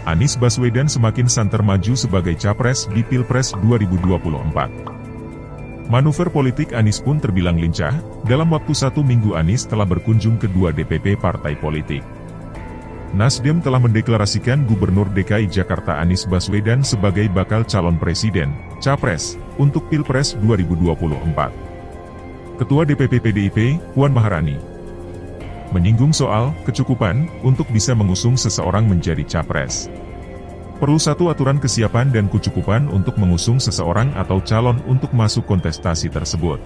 Anies Baswedan semakin santer maju sebagai capres di Pilpres 2024. Manuver politik Anies pun terbilang lincah. Dalam waktu 1 minggu Anies telah berkunjung ke 2 DPP partai politik. Nasdem telah mendeklarasikan Gubernur DKI Jakarta Anies Baswedan sebagai bakal calon presiden, capres, untuk Pilpres 2024. Ketua DPP PDIP, Puan Maharani, menyinggung soal kecukupan untuk bisa mengusung seseorang menjadi capres. Perlu satu aturan kesiapan dan kecukupan untuk mengusung seseorang atau calon untuk masuk kontestasi tersebut.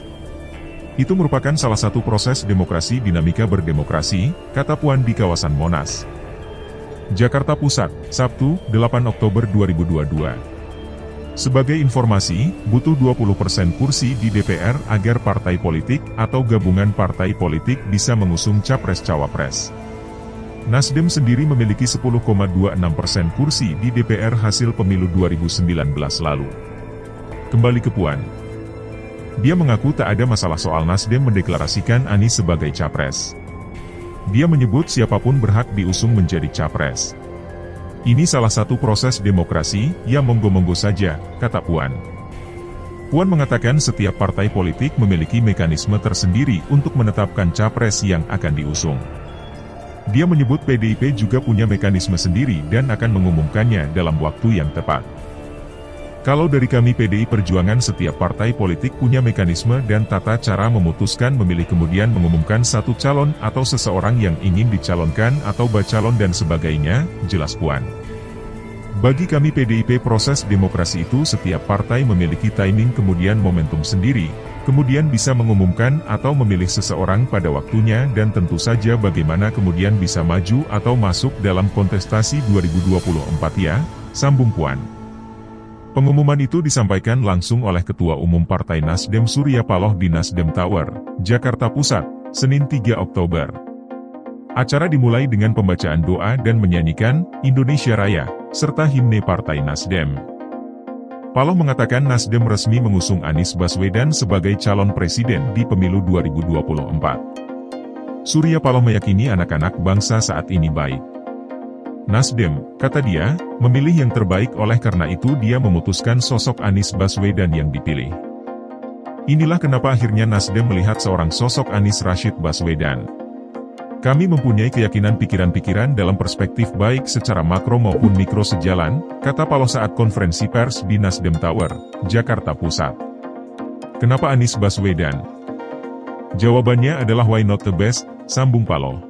Itu merupakan salah satu proses demokrasi dinamika berdemokrasi, kata Puan di kawasan Monas, Jakarta Pusat, Sabtu, 8 Oktober 2022. Sebagai informasi, butuh 20% kursi di DPR agar partai politik atau gabungan partai politik bisa mengusung capres-cawapres. Nasdem sendiri memiliki 10,26% kursi di DPR hasil pemilu 2019 lalu. Kembali ke Puan. Dia mengaku tak ada masalah soal Nasdem mendeklarasikan Anies sebagai capres. Dia menyebut siapapun berhak diusung menjadi capres. Ini salah satu proses demokrasi, ya monggo-monggo saja, kata Puan. Puan mengatakan setiap partai politik memiliki mekanisme tersendiri untuk menetapkan capres yang akan diusung. Dia menyebut PDIP juga punya mekanisme sendiri dan akan mengumumkannya dalam waktu yang tepat. Kalau dari kami PDI Perjuangan, setiap partai politik punya mekanisme dan tata cara memutuskan memilih kemudian mengumumkan satu calon atau seseorang yang ingin dicalonkan atau bacalon dan sebagainya, jelas Puan. Bagi kami PDIP proses demokrasi itu setiap partai memiliki timing kemudian momentum sendiri, kemudian bisa mengumumkan atau memilih seseorang pada waktunya dan tentu saja bagaimana kemudian bisa maju atau masuk dalam kontestasi 2024 ya, sambung Puan. Pengumuman itu disampaikan langsung oleh Ketua Umum Partai Nasdem Surya Paloh di Nasdem Tower, Jakarta Pusat, Senin 3 Oktober. Acara dimulai dengan pembacaan doa dan menyanyikan Indonesia Raya, serta himne Partai Nasdem. Paloh mengatakan Nasdem resmi mengusung Anies Baswedan sebagai calon presiden di pemilu 2024. Surya Paloh meyakini anak-anak bangsa saat ini baik. Nasdem, kata dia, memilih yang terbaik oleh karena itu dia memutuskan sosok Anies Baswedan yang dipilih. Inilah kenapa akhirnya Nasdem melihat seorang sosok Anies Rashid Baswedan. Kami mempunyai keyakinan pikiran-pikiran dalam perspektif baik secara makro maupun mikro sejalan, kata Paloh saat konferensi pers di Nasdem Tower, Jakarta Pusat. Kenapa Anies Baswedan? Jawabannya adalah why not the best, sambung Paloh.